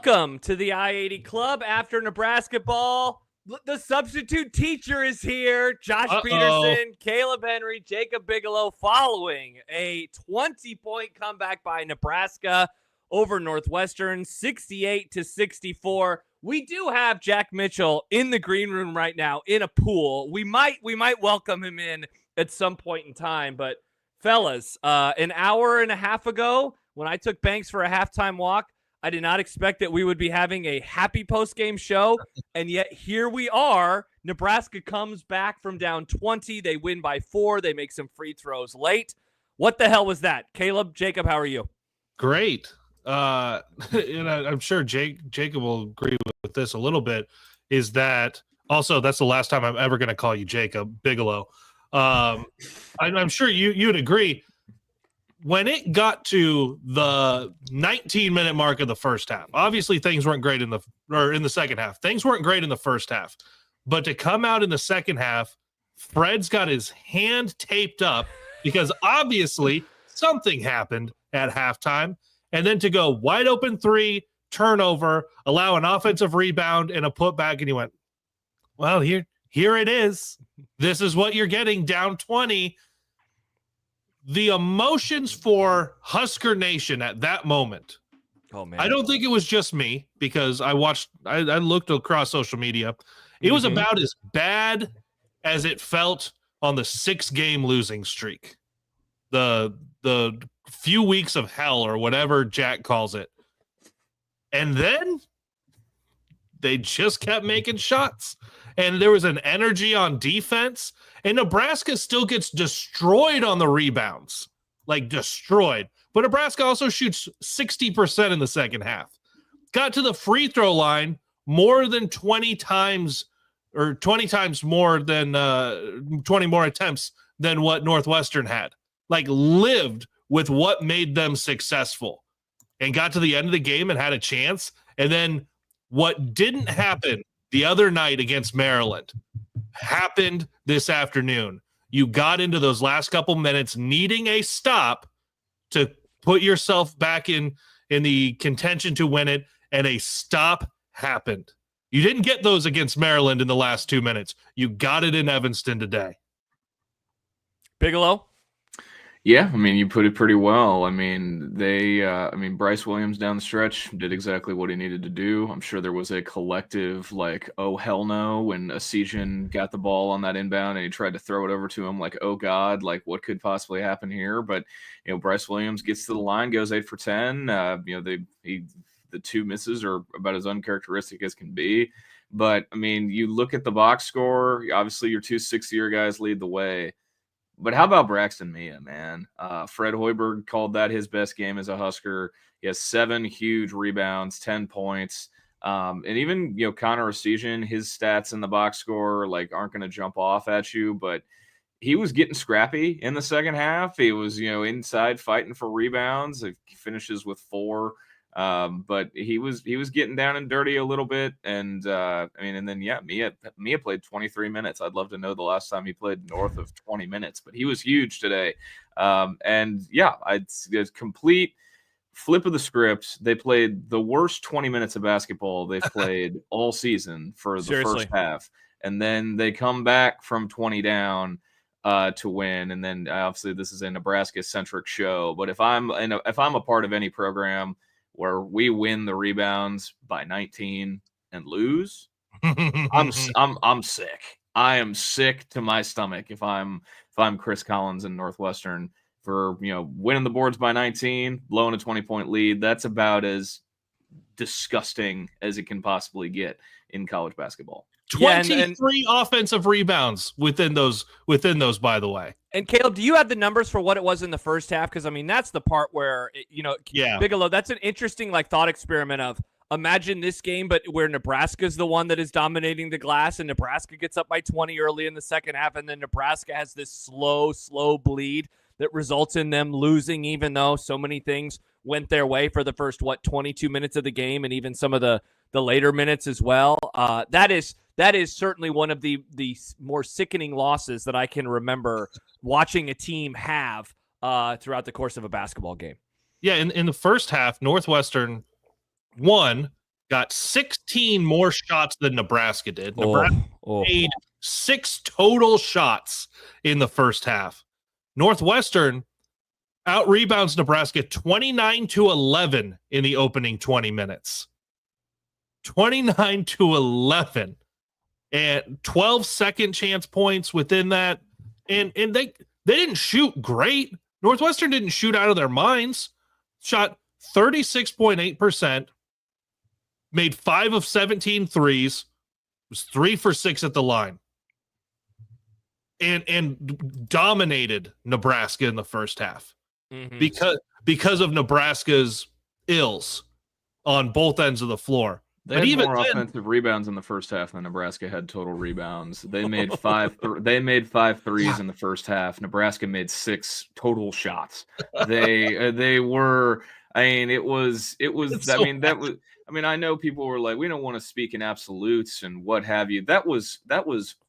Welcome to the I-80 Club after Nebrasketball. The substitute teacher is here. Josh Peterson, Kaleb Henry, Jacob Bigelow, following a 20-point comeback by Nebraska over Northwestern, 68-64. We do have Jack Mitchell in the green room right now in a pool. We might welcome him in at some point in time, but fellas, an hour and a half ago when I took Banks for a halftime walk, I did not expect that we would be having a happy post-game show, and yet here we are. Nebraska comes back from down 20. They win by 4. They make some free throws late. What the hell was that? Kaleb, Jacob, how are you? Great. And I'm sure Jacob will agree with this a little bit, is that also that's the last time I'm ever going to call you Jacob Bigelow. I'm sure you'd agree. When it got to the 19-minute mark of the first half, obviously things weren't great in the second half. Things weren't great in the first half. But to come out in the second half, Fred's got his hand taped up because obviously something happened at halftime. And then to go wide open 3, turnover, allow an offensive rebound and a putback, and he went, well, here it is. This is what you're getting, down 20. The emotions for Husker Nation at that moment. Oh man! I don't think it was just me because I looked across social media. It was about as bad as it felt on the 6-game losing streak. The few weeks of hell or whatever Jack calls it. And then they just kept making shots. And there was an energy on defense. And Nebraska still gets destroyed on the rebounds. Like destroyed. But Nebraska also shoots 60% in the second half. Got to the free throw line more than 20 times or 20 times more than 20 more attempts than what Northwestern had. Like lived with what made them successful. And got to the end of the game and had a chance. And then what didn't happen the other night against Maryland happened this afternoon. You got into those last couple minutes needing a stop to put yourself back in the contention to win it, and a stop happened. You didn't get those against Maryland in the last 2 minutes. You got it in Evanston today. Bigelow? Yeah, I mean, you put it pretty well. I mean, Bryce Williams down the stretch did exactly what he needed to do. I'm sure there was a collective like, oh, hell no, when Asijan got the ball on that inbound and he tried to throw it over to him like, oh, God, like what could possibly happen here? But, Bryce Williams gets to the line, goes 8 for 10. The 2 misses are about as uncharacteristic as can be. But, I mean, you look at the box score, obviously your 2 6-year guys lead the way. But how about Braxton Mia, man? Fred Hoiberg called that his best game as a Husker. He has 7 huge rebounds, 10 points. And even, Connor Asijan, his stats in the box score aren't going to jump off at you, but he was getting scrappy in the second half. He was, inside fighting for rebounds. He finishes with 4. But he was getting down and dirty a little bit. And Mia played 23 minutes. I'd love to know the last time he played north of 20 minutes, but he was huge today. It's a complete flip of the script. They played the worst 20 minutes of basketball they've played all season for the first half. And then they come back from 20 down to win. And then obviously this is a Nebraska centric show, but if I'm a part of any program where we win the rebounds by 19 and lose, I'm sick. I am sick to my stomach if I'm Chris Collins in Northwestern for winning the boards by 19, blowing a 20-point lead. That's about as disgusting as it can possibly get in college basketball. 23 offensive rebounds within those, by the way. And Kaleb, do you have the numbers for what it was in the first half? Because, that's the part where, Bigelow, that's an interesting thought experiment of imagine this game, but where Nebraska's the one that is dominating the glass and Nebraska gets up by 20 early in the second half. And then Nebraska has this slow bleed that results in them losing, even though so many things went their way for the first, 22 minutes of the game and even some of the later minutes as well. That is certainly one of the more sickening losses that I can remember watching a team have throughout the course of a basketball game. Yeah, in the first half, Northwestern won got 16 more shots than Nebraska did. Nebraska made 6 total shots in the first half. Northwestern out-rebounds Nebraska 29-11 in the opening 20 minutes. 29-11. And 12 second chance points within that. And they didn't shoot great. Northwestern didn't shoot out of their minds. Shot 36.8%. Made 5 of 17 threes. Was 3 for 6 at the line. And dominated Nebraska in the first half. Because of Nebraska's ills on both ends of the floor. They had more offensive rebounds in the first half than Nebraska had total rebounds. They made 5 threes in the first half. Nebraska made 6 total shots. They were. I mean, it was. I mean, I know people were like, we don't want to speak in absolutes and what have you. That was.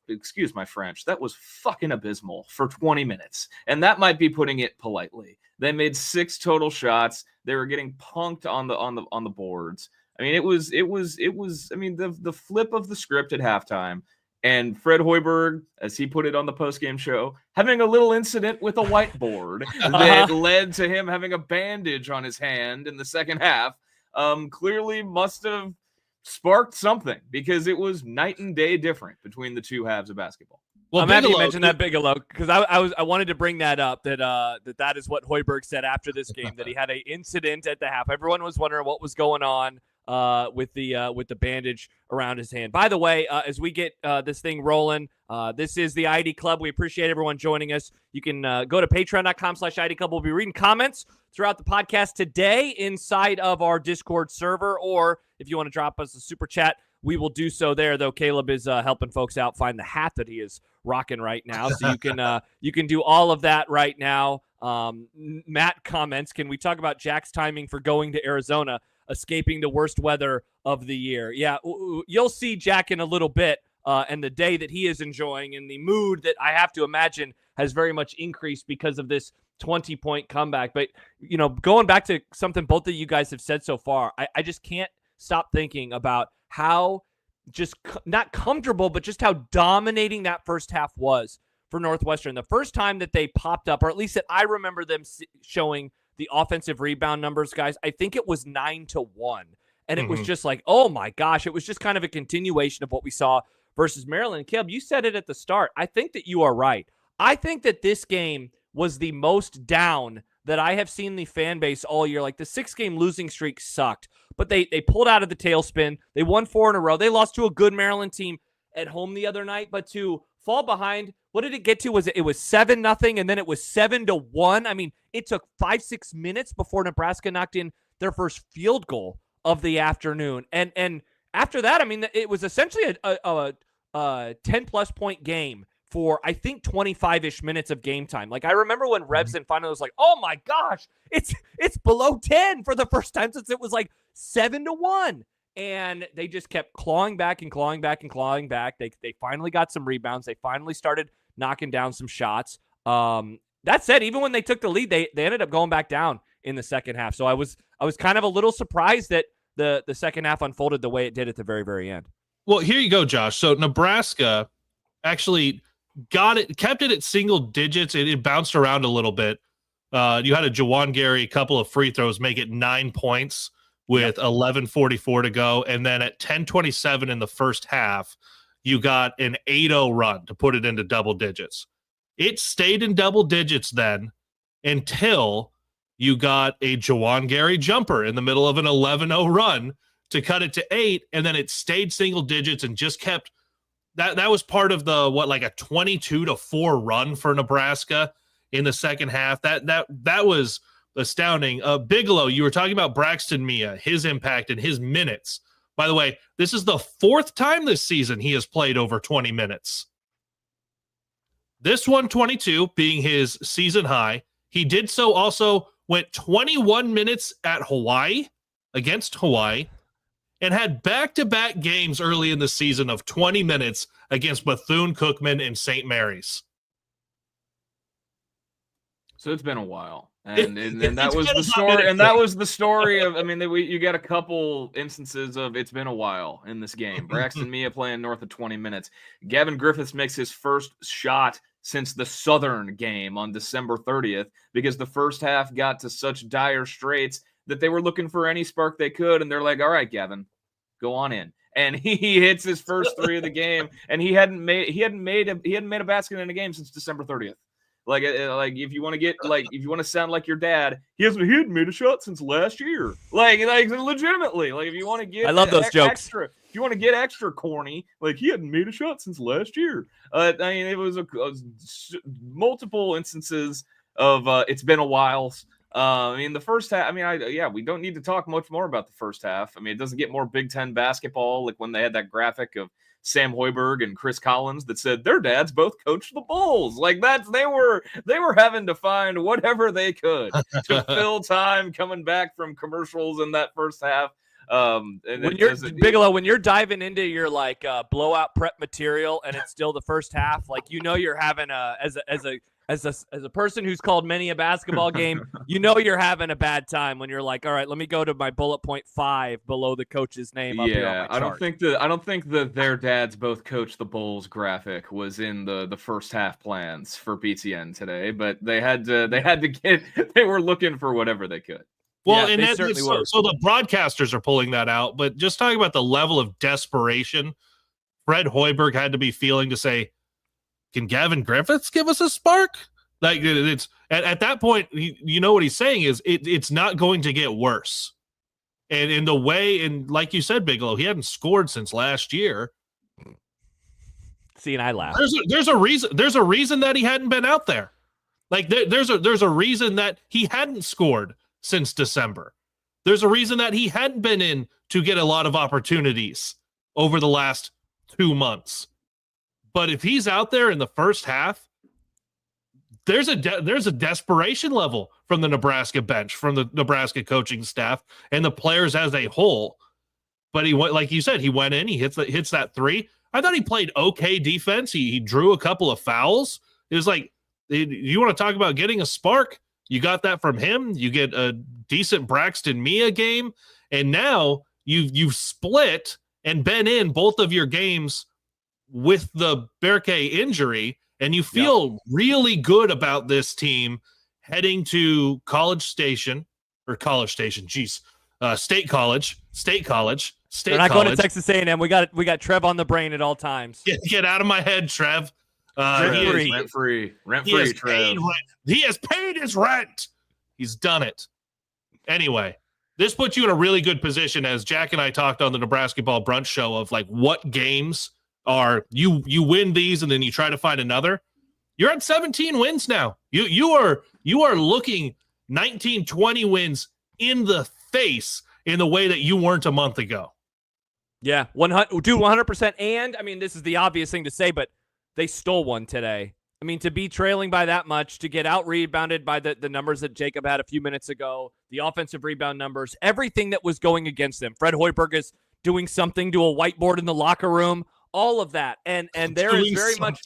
Excuse my French. That was fucking abysmal for 20 minutes, and that might be putting it politely. They made 6 total shots. They were getting punked on the boards. I mean, it was. I mean, the flip of the script at halftime, and Fred Hoiberg, as he put it on the postgame show, having a little incident with a whiteboard that led to him having a bandage on his hand in the second half. Clearly must have sparked something, because it was night and day different between the two halves of basketball. Well, I'm happy you mentioned that, Bigelow, because I wanted to bring that up, that is what Hoiberg said after this game, that he had an incident at the half. Everyone was wondering what was going on with the bandage around his hand. By the way, as we get this thing rolling, this is the ID Club. We appreciate everyone joining us. You can go to patreon.com/ID Club. We'll be reading comments throughout the podcast today inside of our Discord server, or if you want to drop us a super chat, we will do so there, though Kaleb is helping folks out find the hat that he is rocking right now. So you can do all of that right now. Matt comments, can we talk about Jack's timing for going to Arizona, escaping the worst weather of the year? Yeah, you'll see Jack in a little bit, and the day that he is enjoying, and the mood that I have to imagine has very much increased because of this 20-point comeback. But, you know, going back to something both of you guys have said so far, I just can't stop thinking about how just not comfortable, but just how dominating that first half was for Northwestern. The first time that they popped up, or at least that I remember them showing the offensive rebound numbers, guys, I think it was 9-1. And it was just like, oh my gosh, it was just kind of a continuation of what we saw versus Maryland. Kaleb, you said it at the start. I think that you are right. I think that this game was the most down that I have seen the fan base all year. Like, the 6-game losing streak sucked, but they pulled out of the tailspin. They won 4 in a row. They lost to a good Maryland team at home the other night, but to fall behind, what did it get to? It was 7-0, and then it was 7-1. I mean, it took 5-6 minutes before Nebraska knocked in their first field goal of the afternoon. And after that, I mean, it was essentially a 10-plus point game for, I think, 25-ish minutes of game time. Like, I remember when Rebson finally was like, oh my gosh, it's below 10 for the first time since it was like 7-1. And they just kept clawing back and clawing back and clawing back. They finally got some rebounds. They finally started knocking down some shots. That said, even when they took the lead, they ended up going back down in the second half. So I was kind of a little surprised that the second half unfolded the way it did at the very, very end. Well, here you go, Josh. So Nebraska actually kept it at single digits. It bounced around a little bit. You had a Jawan Gary, couple of free throws, make it 9 points with 11:44 to go. And then at 10:27 in the first half, you got an 8-0 run to put it into double digits. It stayed in double digits then until you got a Jawan Gary jumper in the middle of an 11-0 run to cut it to 8. And then it stayed single digits and just kept that was part of the, like a 22-4 run for Nebraska in the second half. That was astounding. Bigelow, you were talking about Braxton Mia, his impact and his minutes. By the way, this is the 4th time this season he has played over 20 minutes. This one, 22, being his season high. He did so also, went 21 minutes at Hawaii, against Hawaii, and had back-to-back games early in the season of 20 minutes against Bethune-Cookman and St. Mary's. So it's been a while. And that was the story. And that was the story of. I mean, you got a couple instances of it's been a while in this game. Braxton Mia playing north of 20 minutes. Gavin Griffiths makes his first shot since the Southern game on December 30th because the first half got to such dire straits that they were looking for any spark they could, and they're like, "All right, Gavin, go on in." And he hits his first three of the game, and he hadn't made a basket in a game since December 30th. Like if you want to sound like your dad, he hadn't made a shot since last year. Like legitimately, like if you want to get, I love those jokes. Extra, if you want to get extra corny, like he hadn't made a shot since last year. I mean, it was multiple instances of it's been a while. I mean, the first half. I mean, we don't need to talk much more about the first half. I mean, it doesn't get more Big Ten basketball. Like when they had that graphic of Sam Hoiberg and Chris Collins that said their dads both coached the Bulls. Like they were having to find whatever they could to fill time coming back from commercials in that first half. Bigelow, when you're diving into your like blowout prep material and it's still the first half, like you're having as a person who's called many a basketball game, you're having a bad time when you're like, all right, let me go to my bullet point 5 below the coach's name. Up here on my chart. I don't think that their dads both coached the Bulls graphic was in the first half plans for BTN today, but they were looking for whatever they could. Well, yeah, and so the broadcasters are pulling that out, but just talking about the level of desperation Fred Hoiberg had to be feeling to say, can Gavin Griffiths give us a spark? Like it's at that point, you know what he's saying is it's not going to get worse. And in the way, and like you said, Bigelow, he hadn't scored since last year. See, and I laugh. There's a reason. There's a reason that he hadn't been out there. Like there's a reason that he hadn't scored since December. There's a reason that he hadn't been in to get a lot of opportunities over the last 2 months. But if he's out there in the first half, there's a desperation level from the Nebraska bench, from the Nebraska coaching staff, and the players as a whole. But he went, like you said, he went in, he hits that three. I thought he played okay defense. He drew a couple of fouls. It was like, you want to talk about getting a spark? You got that from him. You get a decent Braxton Mia game, and now you've split and been in both of your games with the Berkay injury, and you feel really good about this team heading to State College. They're not going to Texas A&M. We got Trev on the brain at all times. Get out of my head, Trev. Rent free, Trev. He has paid his rent. He's done it. Anyway, this puts you in a really good position, as Jack and I talked on the Nebraska Ball Brunch show, of like what games are you win these and then you try to find another. You're at 17 wins now. You are looking 19, 20 wins in the face in the way that you weren't a month ago. Yeah, 100%. And I mean, this is the obvious thing to say, but they stole one today. I mean, to be trailing by that much, to get out rebounded by the numbers that Jacob had a few minutes ago, the offensive rebound numbers, everything that was going against them. Fred Hoiberg is doing something to a whiteboard in the locker room. All of that, and there is very much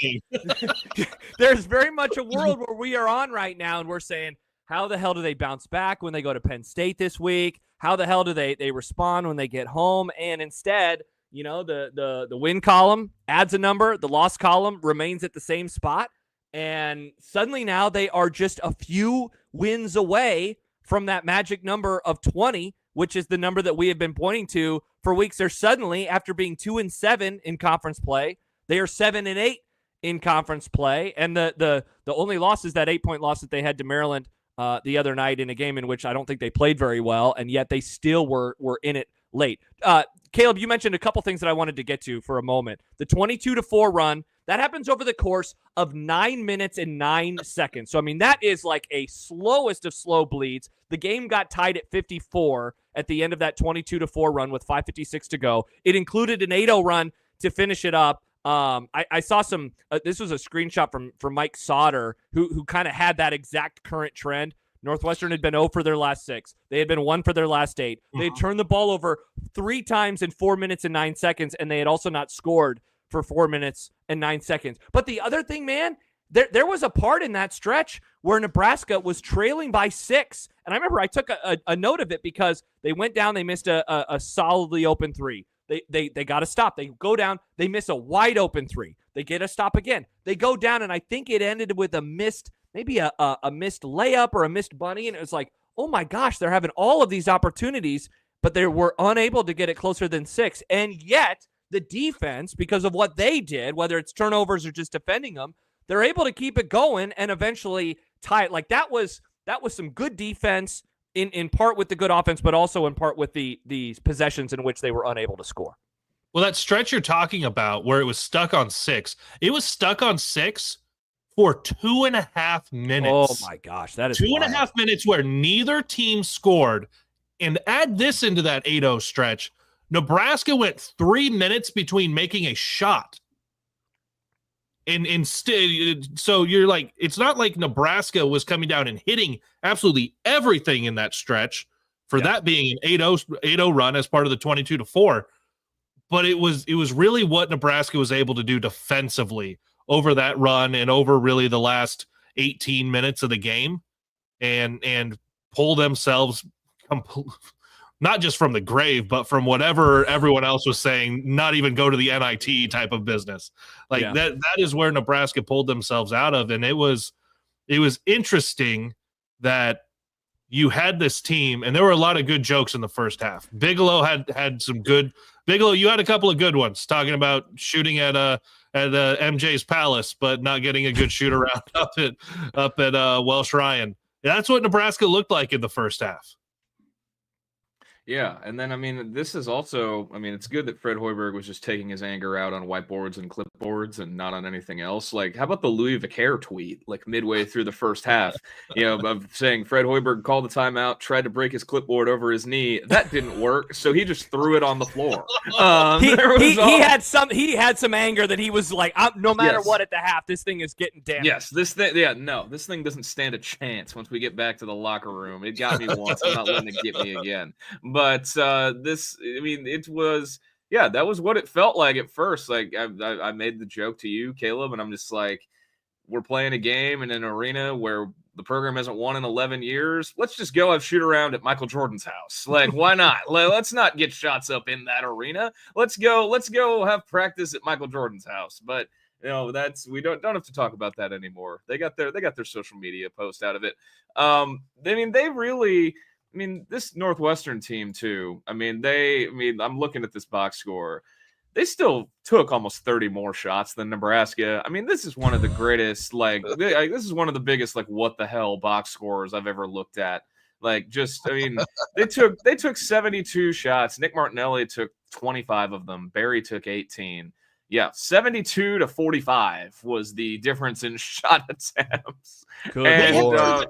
there's very much a world where we are on right now, and we're saying, how the hell do they bounce back when they go to Penn State this week? How the hell do they respond when they get home? And instead, the win column adds a number, the loss column remains at the same spot, and suddenly now they are just a few wins away from that magic number of 20, which is the number that we have been pointing to for weeks. They're suddenly, after being 2-7 in conference play, they are 7-8 in conference play. And the only loss is that 8-point loss that they had to Maryland the other night in a game in which I don't think they played very well, and yet they still were in it late. Kaleb, you mentioned a couple things that I wanted to get to for a moment. The 22-4 run, that happens over the course of 9 minutes and 9 seconds. So, I mean, that is like a slowest of slow bleeds. The game got tied at 54 at the end of that 22-4 run with 5:56 to go. It included an 8-0 run to finish it up. I saw some this was a screenshot from Mike Sauter, who kind of had that exact current trend. Northwestern had been 0 for their last 6. They had been 1 for their last 8. They had turned the ball over 3 times in 4 minutes and 9 seconds, and they had also not scored for 4 minutes and 9 seconds. But the other thing, man, There was a part in that stretch where Nebraska was trailing by 6. And I remember I took a note of it because they went down, they missed a solidly open 3. They got to stop. They go down, they miss a wide open 3. They get a stop again. They go down, and I think it ended with a missed, maybe a missed layup or a missed bunny. And it was like, oh my gosh, they're having all of these opportunities, but they were unable to get it closer than 6. And yet the defense, because of what they did, whether it's turnovers or just defending them, they're able to keep it going and eventually tie it. Like that was some good defense in part with the good offense, but also in part with the possessions in which they were unable to score. Well, that stretch you're talking about where it was stuck on 6, it was stuck on 6 for 2.5 minutes. Oh my gosh, that is 2.5 minutes where neither team scored. And add this into that 8-0 stretch. Nebraska went 3 minutes between making a shot. And instead, so you're like, it's not like Nebraska was coming down and hitting absolutely everything in that stretch for that being an 8-0 run as part of the 22-4. But it was really what Nebraska was able to do defensively over that run and over really the last 18 minutes of the game and pull themselves not just from the grave, but from whatever everyone else was saying, not even go to the NIT type of business. Like that is where Nebraska pulled themselves out of. And it was interesting that you had this team, and there were a lot of good jokes in the first half. Bigelow had some good. Bigelow, you had a couple of good ones talking about shooting at MJ's Palace, but not getting a good shoot around up at Welsh Ryan. That's what Nebraska looked like in the first half. Yeah, and then, I mean, this is also, I mean, it's good that Fred Hoiberg was just taking his anger out on whiteboards and clipboards and not on anything else. Like, how about the Louis Vicaire tweet, like, midway through the first half, of saying Fred Hoiberg called the timeout, tried to break his clipboard over his knee. That didn't work, so he just threw it on the floor. He had some anger that he was like, no matter what at the half, this thing is getting damaged. Yes, this thing doesn't stand a chance once we get back to the locker room. It got me once. I'm not letting it get me again. But it was, that was what it felt like at first. Like I made the joke to you, Kaleb, and I'm just like, we're playing a game in an arena where the program hasn't won in 11 years. Let's just go have shoot around at Michael Jordan's house. Like, why not? Let's not get shots up in that arena. Let's go have practice at Michael Jordan's house. But we don't have to talk about that anymore. They got their social media post out of it. This Northwestern team too. I'm looking at this box score. They still took almost 30 more shots than Nebraska. I mean, this is one of the greatest, this is one of the biggest, what the hell box scores I've ever looked at. They took 72 shots. Nick Martinelli took 25 of them. Barry took 18. Yeah, 72 to 45 was the difference in shot attempts. Bigelow,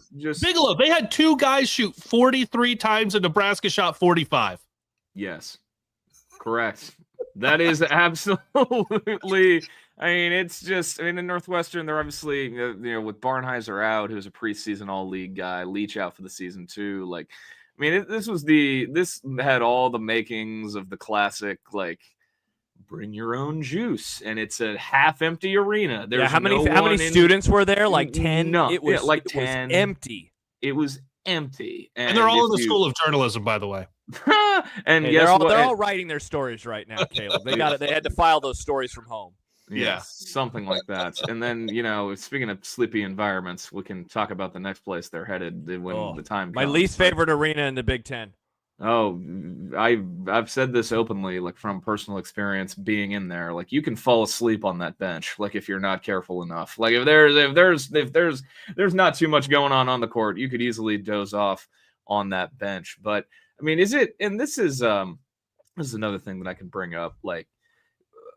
they had 2 guys shoot 43 times and Nebraska shot 45. Yes, correct. That is absolutely. In Northwestern, they're obviously, with Barnheiser out, who's a preseason all-league guy, Leach out for the season too. This had all the makings of the classic, bring your own juice, and it's a half-empty arena. There's how many students were there? Like 10. No, it was 10. Was empty. It was empty, and they're all in the School of Journalism, by the way. And they're all writing their stories right now, Kaleb. They had to file those stories from home. Yeah, something like that. And then, speaking of sleepy environments, we can talk about the next place they're headed when the time comes. My least favorite arena in the Big Ten. Oh, I've said this openly, from personal experience being in there. You can fall asleep on that bench, if you're not careful enough. If there's not too much going on the court, you could easily doze off on that bench. But is it? And this is another thing that I can bring up.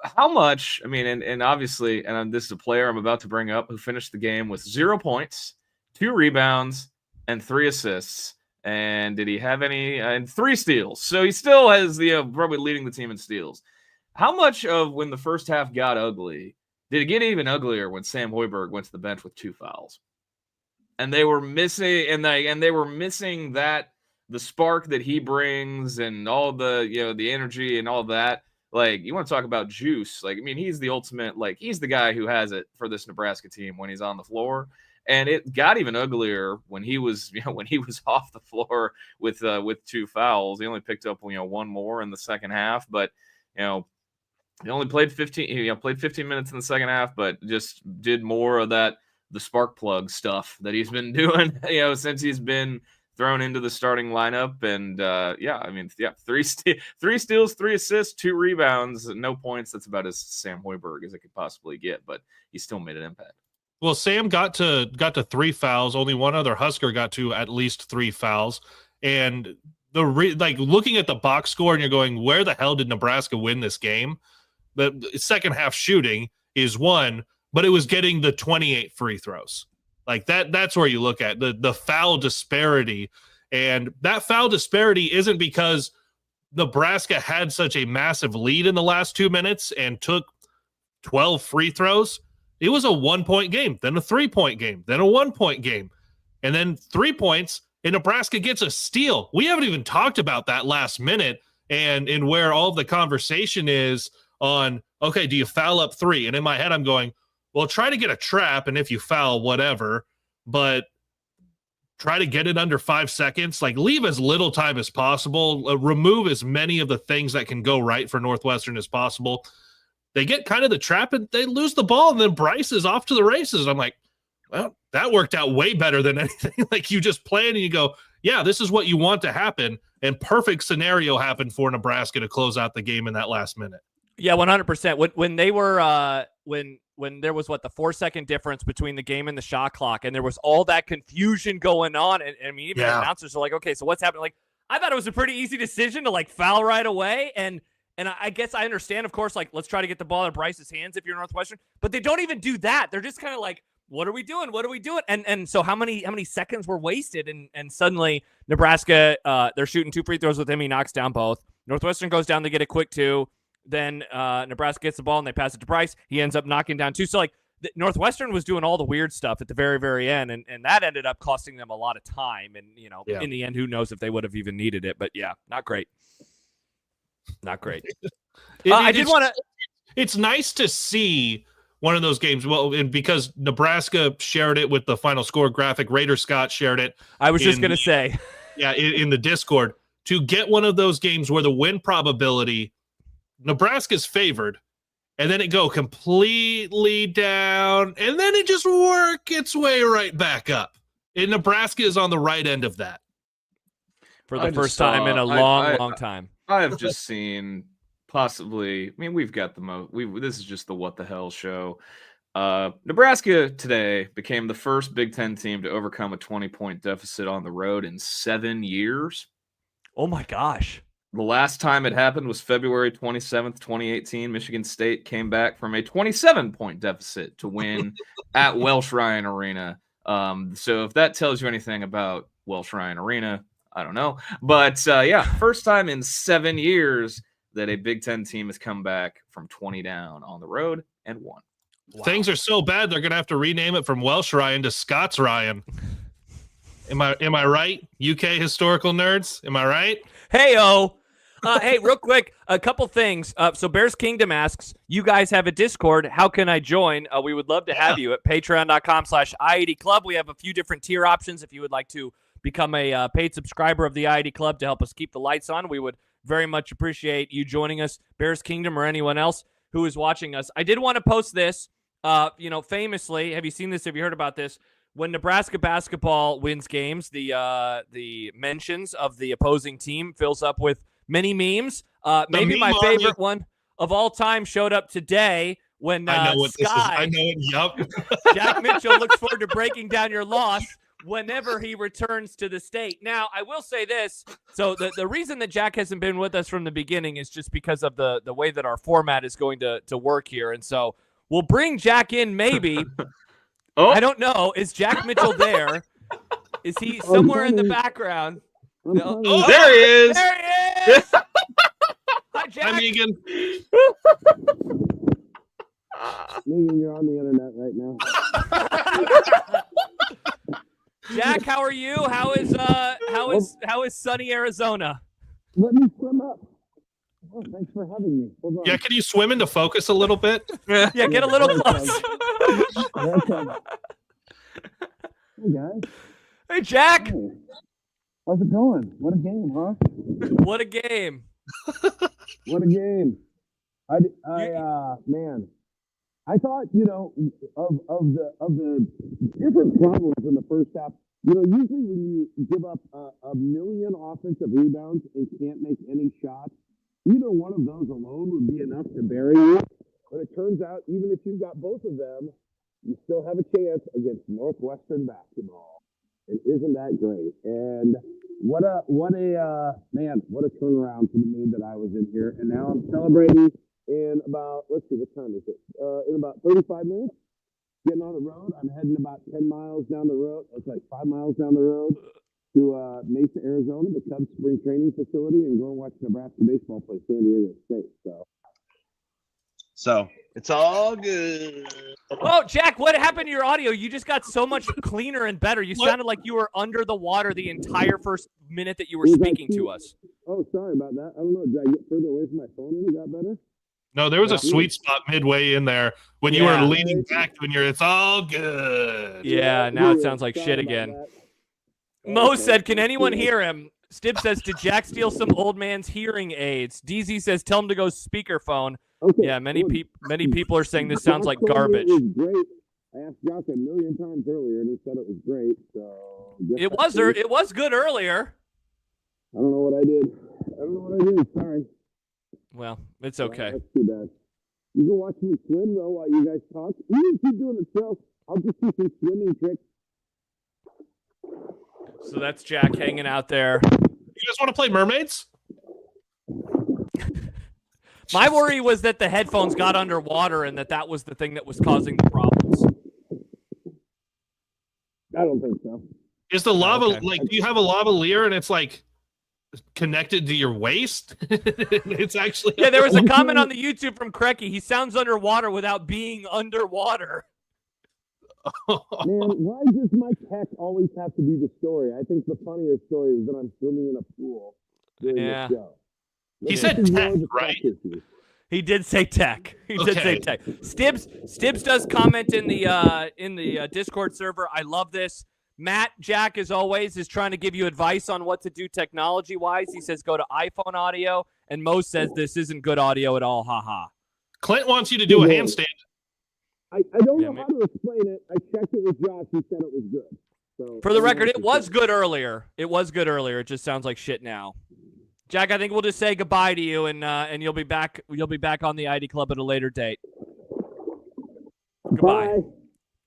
How much? And obviously, and this is a player I'm about to bring up who finished the game with 0 points, 2 rebounds, and 3 assists. And did he have any? And 3 steals. So he still has probably leading the team in steals. How much of when the first half got ugly did it get even uglier when Sam Hoiberg went to the bench with 2 fouls? And they were missing, the spark that he brings and all the the energy and all that. Like, you want to talk about juice. Like, I mean, he's the ultimate, like, he's the guy who has it for this Nebraska team when he's on the floor. And it got even uglier when he was, when he was off the floor with 2 fouls. He only picked up, one more in the second half, but, he only played 15, played 15 minutes in the second half, but just did more of that, the spark plug stuff that he's been doing, since he's been thrown into the starting lineup. And 3 steals, 3 assists, 2 rebounds, no points. That's about as Sam Hoiberg as it could possibly get, but he still made an impact. Well, Sam got to 3 fouls. Only one other Husker got to at least 3 fouls. And looking at the box score and you're going, where the hell did Nebraska win this game? The second half shooting is one, but it was getting the 28 free throws. Like that's where you look at the foul disparity. And that foul disparity isn't because Nebraska had such a massive lead in the last 2 minutes and took 12 free throws. It was a 1-point game, then a 3-point game, then a 1-point game, and then 3 points, and Nebraska gets a steal. We haven't even talked about that last minute and where all of the conversation is on, okay, do you foul up 3? And in my head, I'm going, well, try to get a trap, and if you foul, whatever, but try to get it under 5 seconds. Like, leave as little time as possible, remove as many of the things that can go right for Northwestern as possible. They get kind of the trap and they lose the ball, and then Bryce is off to the races. I'm like, well, that worked out way better than anything. Like, you just plan and you go, yeah, this is what you want to happen. And perfect scenario happened for Nebraska to close out the game in that last minute. Yeah, 100%. When they were when there was the 4-second difference between the game and the shot clock, and there was all that confusion going on, and I mean, even the announcers are like, okay, so what's happening? Like, I thought it was a pretty easy decision to foul right away, and I guess I understand, of course, let's try to get the ball in Bryce's hands if you're Northwestern, but they don't even do that. They're just kind of like, what are we doing? What are we doing? And so how many seconds were wasted? And suddenly Nebraska, they're shooting 2 free throws with him. He knocks down both. Northwestern goes down to get a quick 2. Then Nebraska gets the ball and they pass it to Bryce. He ends up knocking down 2. So Northwestern was doing all the weird stuff at the very, very end, and that ended up costing them a lot of time. And in the end, who knows if they would have even needed it? But yeah, not great. Not great. I did want to. It's nice to see one of those games. Well, and because Nebraska shared it with the final score graphic, Raider Scott shared it. I was just going to say, in the Discord, to get one of those games where the win probability, Nebraska's favored, and then it go completely down, and then it just work its way right back up. And Nebraska is on the right end of that for the first time in a long time. I have just seen possibly, I mean, we've got the most, this is just the what the hell show. Nebraska today became the first Big Ten team to overcome a 20-point deficit on the road in 7 years. Oh my gosh. The last time it happened was February 27th, 2018. Michigan State came back from a 27-point deficit to win at Welsh Ryan Arena. So if that tells you anything about Welsh Ryan Arena, I don't know. But first time in 7 years that a Big Ten team has come back from 20 down on the road and won. Wow. Things are so bad they're going to have to rename it from Welsh Ryan to Scots Ryan. Am I right? UK historical nerds? Am I right? Hey-o. Hey, real quick, a couple things. So Bears Kingdom asks, you guys have a Discord. How can I join? We would love to have you at patreon.com/I80 Club. We have a few different tier options if you would like to become a paid subscriber of the I80 Club to help us keep the lights on. We would very much appreciate you joining us, Bears Kingdom or anyone else who is watching us. I did want to post this, famously. Have you seen this? Have you heard about this? When Nebraska basketball wins games, the mentions of the opposing team fills up with many memes. Maybe my favorite one of all time showed up today when I know what Sky, this is. I know it. Yup. Jack Mitchell looks forward to breaking down your loss whenever he returns to the state. Now, I will say this. So the reason that Jack hasn't been with us from the beginning is just because of the way that our format is going to work here. And so we'll bring Jack in maybe. I don't know. Is Jack Mitchell there? Is he somewhere in the background? No. Oh, there he is. There he is. Hi, Jack. Hi, Megan. Megan, you're on the internet right now. Jack, how are you? How is sunny Arizona? Let me swim up. Oh, thanks for having me. Hold on. Yeah, can you swim into focus a little bit? Yeah, get a little close. Hey, guys. Hey, Jack. Hey. How's it going? What a game, huh? What a game. What a game. Man, I thought, of the different problems in the first half. Usually when you give up a million offensive rebounds and can't make any shots, either one of those alone would be enough to bury you. But it turns out, even if you've got both of them, you still have a chance against Northwestern basketball. And isn't that great? And what a turnaround for the mood that I was in here. And now I'm celebrating in about, let's see, what time is it? In about 35 minutes, getting on the road. I'm heading about 10 miles down the road. It's like 5 miles down the road to Mesa, Arizona, the Cubs spring training facility, and go and watch Nebraska baseball play San Diego State. So it's all good. Oh, Jack, what happened to your audio? You just got so much cleaner and better. You sounded like you were under the water the entire first minute that you were speaking to us. Oh, sorry about that. I don't know. Did I get further away from my phone and it got better? No, there was a sweet spot midway in there when you were leaning back when you're, it's all good. Yeah, now it sounds like shit again. Mo said, can anyone hear him? Stib says, did Jack steal some old man's hearing aids? DZ says, tell him to go speakerphone. Okay. Yeah, many people are saying this sounds like garbage. It was great. I asked Josh a million times earlier, and he said it was great. So it was good earlier. I don't know what I did. Sorry. Well, it's okay. That's too bad. You can watch me swim though while you guys talk. You can keep doing the show. I'll just do some swimming tricks. So that's Jack hanging out there. You guys want to play mermaids? My worry was that the headphones got underwater and that was the thing that was causing the problems. I don't think so. Is the lava do you have a lavalier and it's like connected to your waist? It's actually there was a comment on the YouTube from Krecky. He sounds underwater without being underwater. Man, why does my tech always have to be the story? I think the funnier story is that I'm swimming in a pool during the show. He said tech, right? He did say tech. He did say tech. Stibbs does comment in the Discord server. I love this. Matt, Jack, as always, is trying to give you advice on what to do technology-wise. He says go to iPhone audio, and Mo says this isn't good audio at all. Ha ha. Clint wants you to do a handstand. I don't know how to explain it. I checked it with Josh. He said it was good. So for the record, it was good earlier. It just sounds like shit now. Jack, I think we'll just say goodbye to you, and you'll be back. You'll be back on the ID Club at a later date. Goodbye. Bye.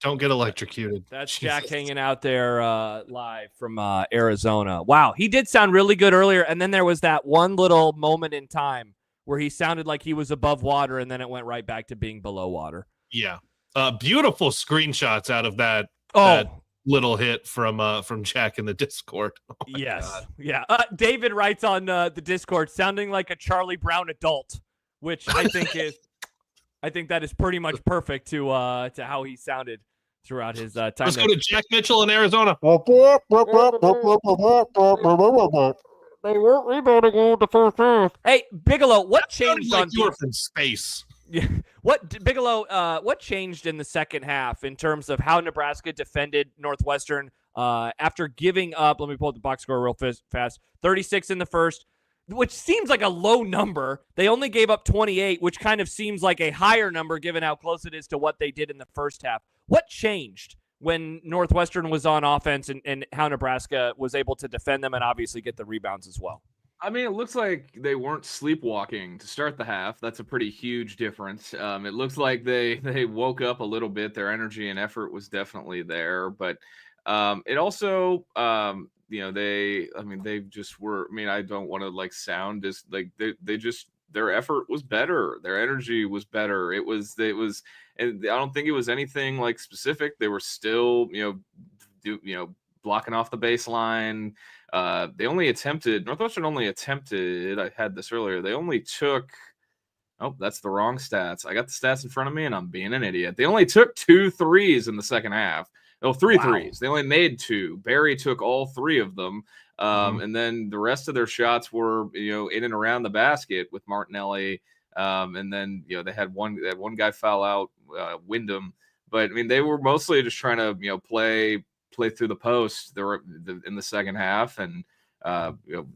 Don't get electrocuted. That's Jesus. Jack hanging out there live from Arizona. Wow, he did sound really good earlier, and then there was that one little moment in time where he sounded like he was above water, and then it went right back to being below water. Yeah, beautiful screenshots out of that. Oh. That little hit from Jack in the Discord. Oh yes. God. Yeah. David writes on the Discord, sounding like a Charlie Brown adult, which I think that is pretty much perfect to how he sounded throughout his time. Let's go to Jack Mitchell in Arizona. They weren't rebounding all the first half. Hey, Bigelow, what changed like on you were from space? Yeah. Bigelow, what changed in the second half in terms of how Nebraska defended Northwestern after giving up, let me pull up the box score real fast, 36 in the first, which seems like a low number. They only gave up 28, which kind of seems like a higher number given how close it is to what they did in the first half. What changed when Northwestern was on offense and how Nebraska was able to defend them and obviously get the rebounds as well? I mean, it looks like they weren't sleepwalking to start the half. That's a pretty huge difference. It looks like they woke up a little bit. Their energy and effort was definitely there, but it also, they just were. I mean, I don't want to sound as like they just their effort was better. Their energy was better. It was, and I don't think it was anything specific. They were still, blocking off the baseline. Northwestern only attempted, I had this earlier, they only took, that's the wrong stats. I got the stats in front of me and I'm being an idiot. They only took 2 threes in the second half. Three threes. They only made 2. Barry took all 3 of them. And then the rest of their shots were, in and around the basket with Martinelli. And then, they had one guy foul out, Wyndham. But I mean, they were mostly just trying to, play through the post. They were in the second half, and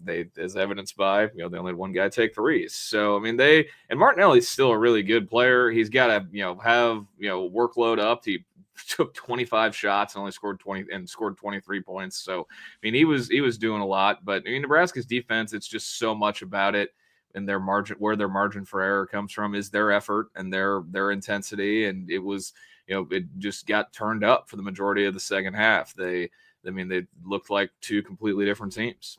they, as evidenced by, they only had one guy take threes. So I mean, and Martinelli's still a really good player. He's got to, have workload up. He took 25 shots and only scored 23 points. So I mean, he was doing a lot. But I mean, Nebraska's defense, it's just so much about it. And their margin, where their margin for error comes from, is their effort and their intensity. And it was, it just got turned up for the majority of the second half. They looked like 2 completely different teams.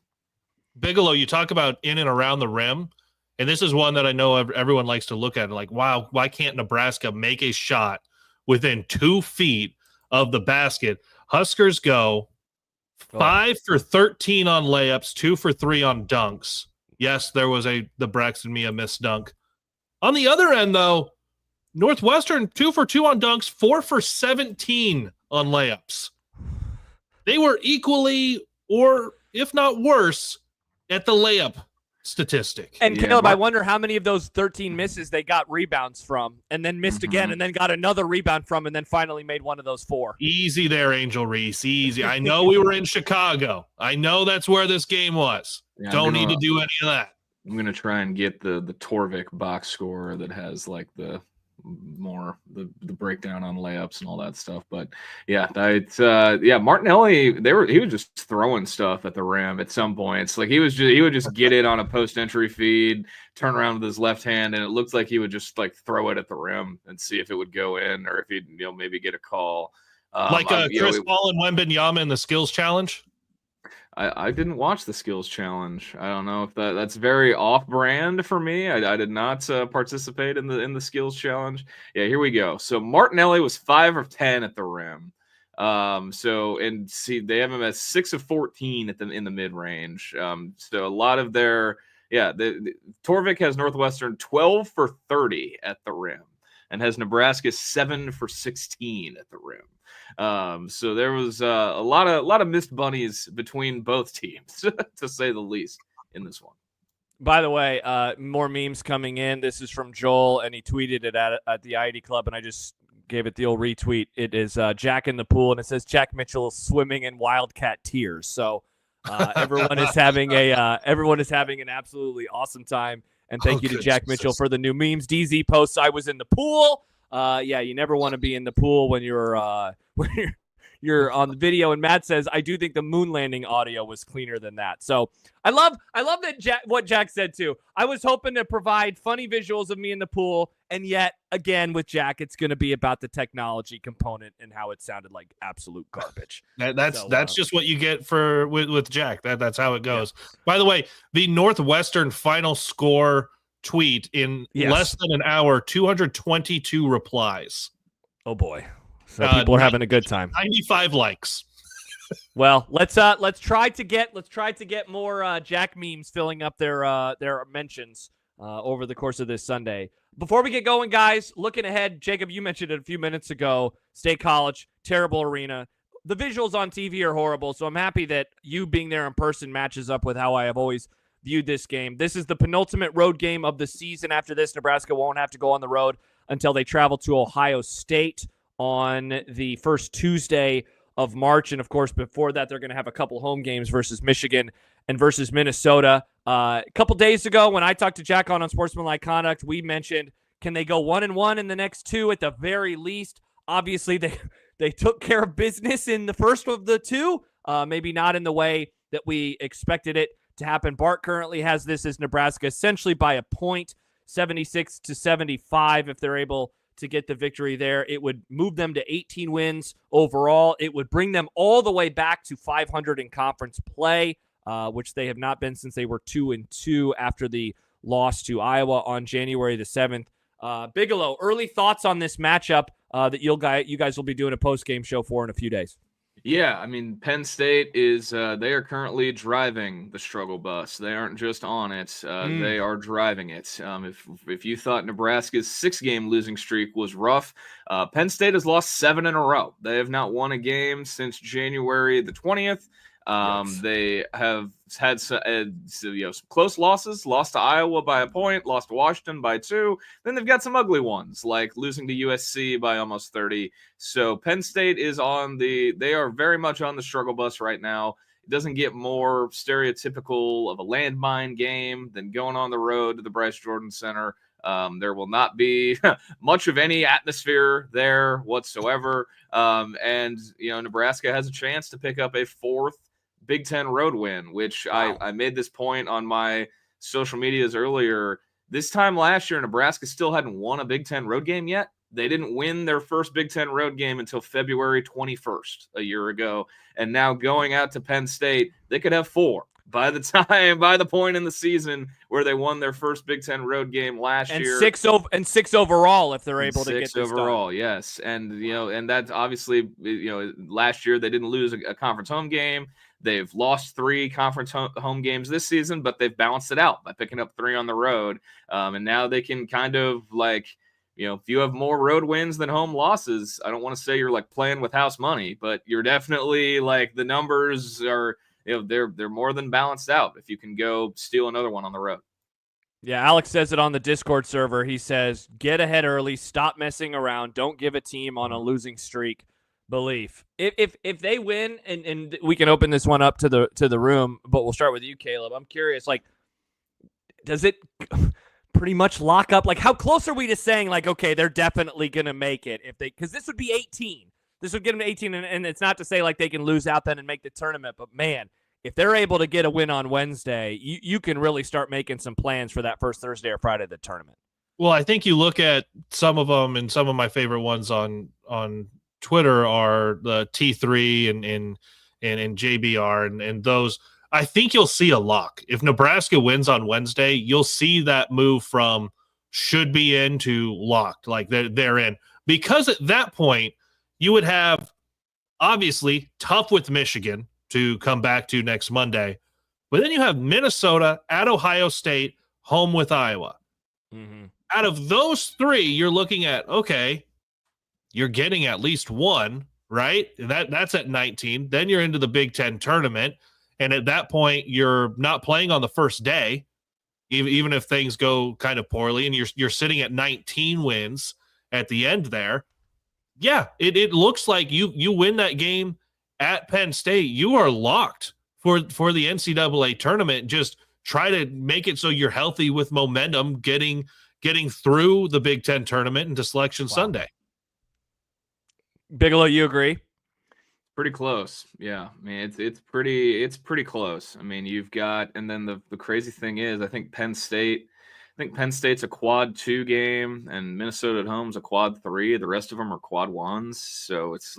Bigelow, you talk about in and around the rim, and this is one that I know everyone likes to look at. Like, wow, why can't Nebraska make a shot within 2 feet of the basket? Huskers go 5 for 13 on layups, 2 for 3 on dunks. Yes, there was the Braxton Mia missed dunk. On the other end, though, Northwestern 2 for 2 on dunks, 4 for 17 on layups. They were equally, or if not worse, at the layup statistic. And Kaleb, I wonder how many of those 13 misses they got rebounds from, and then missed again, and then got another rebound from, and then finally made one of those 4. Easy there, Angel Reese. Easy. I know we were in Chicago. I know that's where this game was. Yeah, Don't need to do any of that. I'm gonna try and get the Torvik box score that has like the breakdown on layups and all that stuff. But yeah, Martinelli, he was just throwing stuff at the rim at some points. Like he would just get it on a post entry feed, turn around with his left hand, and it looked like he would just like throw it at the rim and see if it would go in, or if he'd maybe get a call. Like Chris Paul and Wembanyama in the skills challenge. I didn't watch the skills challenge. I don't know if that's very off-brand for me. I did not participate in the skills challenge. Yeah, here we go. So Martinelli was 5 of 10 at the rim. They have him at 6 of 14 in the mid range. So a lot of Torvik has Northwestern 12 for 30 at the rim, and has Nebraska 7 for 16 at the rim. So there was a lot of missed bunnies between both teams, to say the least, in this one. By the way, more memes coming in. This is from Joel, and he tweeted it at the ID Club, and I just gave it the old retweet. It is Jack in the pool, and it says Jack Mitchell swimming in Wildcat tears. So everyone is having an absolutely awesome time. And thank you to Jack Mitchell for the new memes. DZ posts, I was in the pool. You never want to be in the pool when you're on the video. And Matt says, I do think the moon landing audio was cleaner than that. So I love that what Jack said too. I was hoping to provide funny visuals of me in the pool, and yet again with Jack, it's going to be about the technology component and how it sounded like absolute garbage. That's just what you get with Jack. That's how it goes. Yeah. By the way, the Northwestern final score tweet in less than an hour, 222 replies. Oh boy. So people are having a good time. 95 likes. Well, let's try to get more Jack memes filling up their mentions over the course of this Sunday. Before we get going, guys, looking ahead, Jacob, you mentioned it a few minutes ago. State College, terrible arena. The visuals on TV are horrible, so I'm happy that you being there in person matches up with how I have always viewed this game. This is the penultimate road game of the season. After this, Nebraska won't have to go on the road until they travel to Ohio State on the first Tuesday of March. And, of course, before that, they're going to have a couple home games versus Michigan and versus Minnesota. A couple days ago, when I talked to Jack on Sportsmanlike Conduct, we mentioned, can they go 1-1 in the next 2 at the very least? Obviously, they took care of business in the first of the 2, maybe not in the way that we expected it to happen. Bart currently has this as Nebraska essentially by a point, 76-75, if they're able to get the victory there. It would move them to 18 wins overall. It would bring them all the way back to 500 in conference play, which they have not been since they were 2-2 after the loss to Iowa on January the 7th. Bigelow, early thoughts on this matchup that you guys will be doing a post-game show for in a few days. Yeah, I mean, Penn State is they are currently driving the struggle bus. They aren't just on it; they are driving it. If you thought Nebraska's 6-game losing streak was rough, Penn State has lost 7 in a row. They have not won a game since January the 20th. They have had some close losses. Lost to Iowa by a point. Lost to Washington by 2. Then they've got some ugly ones, like losing to USC by almost 30. So Penn State is they are very much on the struggle bus right now. It doesn't get more stereotypical of a landmine game than going on the road to the Bryce Jordan Center. There will not be much of any atmosphere there whatsoever. And Nebraska has a chance to pick up a 4th Big Ten road win, which I made this point on my social medias earlier. This time last year, Nebraska still hadn't won a Big Ten road game yet. They didn't win their first Big Ten road game until February 21st a year ago. And now going out to Penn State, they could have 4 by the point in the season where they won their first Big Ten road game last year. 6 overall if they're able to get this 6 overall, done. yes. And and that's obviously last year they didn't lose a conference home game. They've lost 3 conference home games this season, but they've balanced it out by picking up 3 on the road. And now they can kind of if you have more road wins than home losses, I don't want to say you're playing with house money, but you're definitely the numbers are, they're more than balanced out if you can go steal another one on the road. Yeah, Alex says it on the Discord server. He says, get ahead early, stop messing around, don't give a team on a losing streak belief. If they win, and we can open this one up to the room, but we'll start with you, Kaleb. I'm curious, does it pretty much lock up? How close are we to saying okay, they're definitely gonna make it because this would be 18. This would get them to 18, and it's not to say they can lose out then and make the tournament, but man, if they're able to get a win on Wednesday, you can really start making some plans for that first Thursday or Friday of the tournament. Well, I think you look at some of them, and some of my favorite ones on Twitter are the T3 and JBR and those. I think you'll see a lock. If Nebraska wins on Wednesday, you'll see that move from should be in to locked, they're in. Because at that point, you would have obviously tough with Michigan to come back to next Monday, but then you have Minnesota at Ohio State, home with Iowa. Mm-hmm. Out of those 3, you're looking at, okay, you're getting at least 1, right? That's at 19. Then you're into the Big Ten tournament. And at that point, you're not playing on the first day, even if things go kind of poorly, and you're sitting at 19 wins at the end there. Yeah, it looks like you win that game at Penn State, you are locked for the NCAA tournament. Just try to make it so you're healthy with momentum getting through the Big Ten tournament into Selection Sunday. Bigelow, you agree? Pretty close. Yeah. I mean, it's pretty close. I mean, you've got, and then the crazy thing is, I think Penn State's a quad 2 game, and Minnesota at home's a quad 3. The rest of them are quad 1s. So it's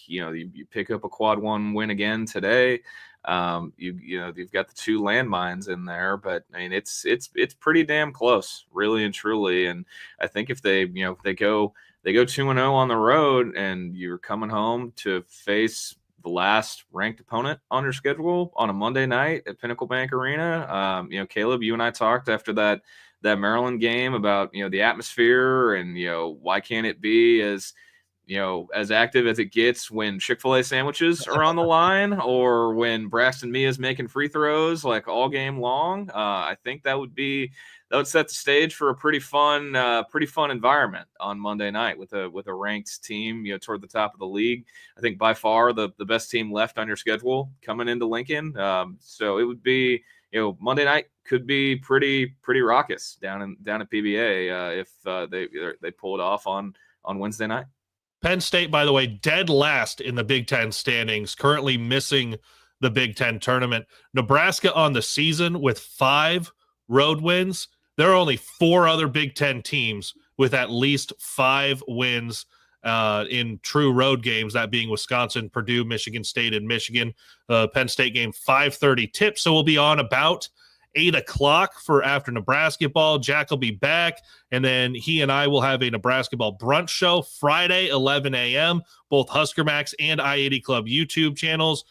you pick up a quad 1 win again today. You've got the 2 landmines in there, but I mean, it's pretty damn close, really and truly. And I think if they go 2-0 on the road, and you're coming home to face the last ranked opponent on your schedule on a Monday night at Pinnacle Bank Arena. Kaleb, you and I talked after that Maryland game about, the atmosphere and, why can't it be as active as it gets when Chick-fil-A sandwiches are on the line, or when Braxton Mia's making free throws all game long. I think that would set the stage for a pretty fun environment on Monday night with a ranked team, toward the top of the league. I think by far the best team left on your schedule coming into Lincoln. So it would be, Monday night could be pretty raucous down at PBA if they pull it off on Wednesday night. Penn State, by the way, dead last in the Big Ten standings, currently missing the Big Ten tournament. Nebraska on the season with 5 road wins. There are only 4 other Big Ten teams with at least 5 wins in true road games, that being Wisconsin, Purdue, Michigan State, and Michigan. Penn State game 5:30 tip, so we'll be on about 8 o'clock for After Nebrasketball. Jack will be back, and then he and I will have a Nebrasketball brunch show Friday, 11 a.m., both Husker Max and I-80 Club YouTube channels.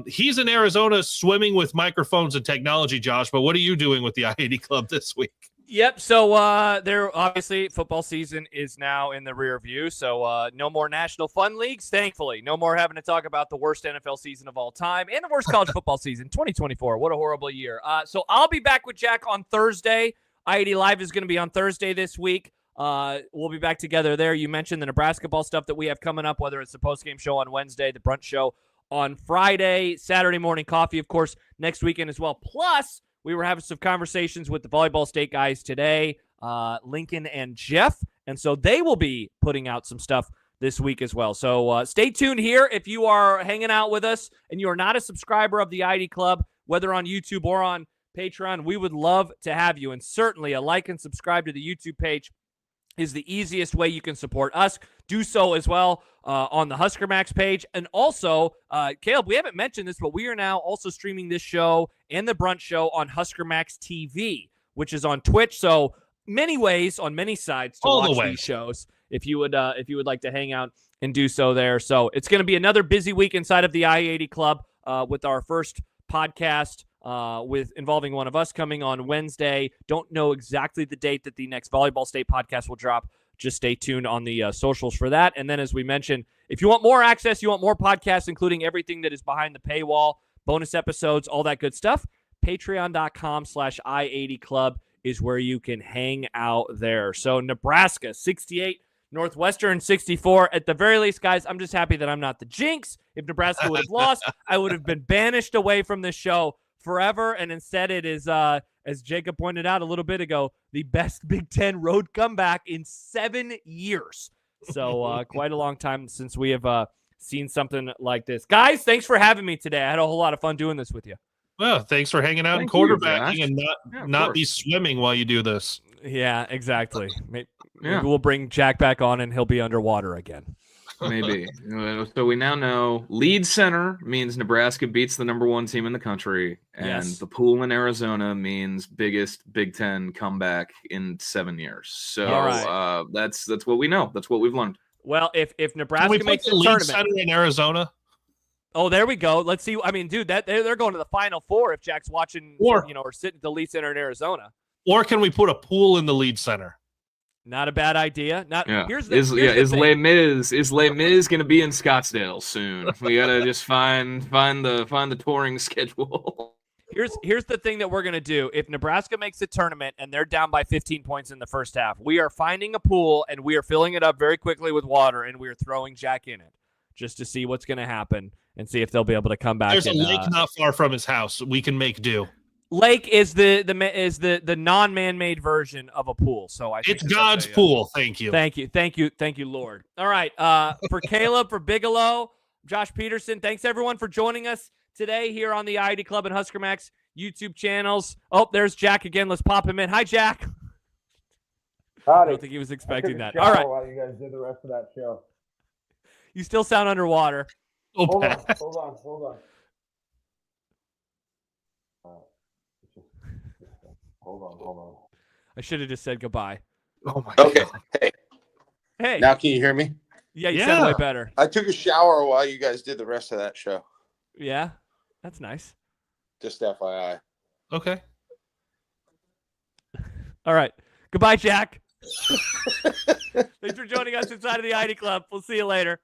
He's in Arizona swimming with microphones and technology, Josh, but what are you doing with the I-80 Club this week? Yep. So there obviously football season is now in the rear view. So no more National Fun Leagues, thankfully. No more having to talk about the worst NFL season of all time and the worst college football season, 2024. What a horrible year. So I'll be back with Jack on Thursday. I-80 Live is going to be on Thursday this week. We'll be back together there. You mentioned the Nebraska ball stuff that we have coming up, whether it's the postgame show on Wednesday, the brunch show on Friday, Saturday morning coffee, of course, next weekend as well. Plus, we were having some conversations with the Volleyball State guys today, Lincoln and Jeff, and so they will be putting out some stuff this week as well. So stay tuned here. If you are hanging out with us and you are not a subscriber of the I-80 Club, whether on YouTube or on Patreon, we would love to have you. And certainly a like and subscribe to the YouTube page is the easiest way you can support us. Do so as well on the Husker Max page. And also, Kaleb, we haven't mentioned this, but we are now also streaming this show and the brunch show on Husker Max TV, which is on Twitch. So many ways on many sides to watch these shows if you would like to hang out and do so there. So it's going to be another busy week inside of the I-80 Club with our first podcast with involving one of us coming on Wednesday. Don't know exactly the date that the next Volleyball State podcast will drop. Just stay tuned on the socials for that. And then, as we mentioned, if you want more access, you want more podcasts, including everything that is behind the paywall, bonus episodes, all that good stuff, patreon.com/I-80 Club is where you can hang out there. So Nebraska 68, Northwestern 64. At the very least, guys, I'm just happy that I'm not the jinx. If Nebraska would have lost, I would have been banished away from this show forever, and instead it is, as Jacob pointed out a little bit ago, the best Big Ten road comeback in 7 years. So quite a long time since we have seen something like this. Guys, thanks for having me today. I had a whole lot of fun doing this with you. Well, thanks for hanging out and quarterbacking and not be swimming while you do this. Yeah, exactly. Maybe we'll bring Jack back on and he'll be underwater again. Maybe. So we now know lead center means Nebraska beats the number 1 team in the country, and the pool in Arizona means biggest Big Ten comeback in 7 years. So that's what we know. That's what we've learned. Well, if Nebraska makes the lead tournament center in Arizona. Oh, there we go. Let's see. I mean, dude, that they're going to the Final Four if Jack's watching, or sitting at the lead center in Arizona. Or can we put a pool in the lead center? Not a bad idea. Here's is Les Mis going to be in Scottsdale soon? We got to just find the touring schedule. Here's the thing that we're going to do. If Nebraska makes the tournament and they're down by 15 points in the first half, we are finding a pool and we are filling it up very quickly with water, and we are throwing Jack in it just to see what's going to happen and see if they'll be able to come back. There's a lake not far from his house. We can make do. Lake is the non-man-made version of a pool. So I think it's God's pool. Thank you, Lord. All right, for Kaleb, for Bigelow, Josh Peterson, thanks everyone for joining us today here on the I-80 Club and Husker Max YouTube channels. Oh, there's Jack again. Let's pop him in. Hi, Jack. Howdy. I don't think he was expecting that. All All right. while you guys did the rest of that show. You still sound underwater. Oh, hold on. Hold on. I should have just said goodbye. Oh my Okay. God. Hey. Now can you hear me? Yeah, you sound way better. I took a shower while you guys did the rest of that show. Yeah, that's nice. Just FYI. Okay. All right. Goodbye, Jack. Thanks for joining us inside of the I-80 Club. We'll see you later.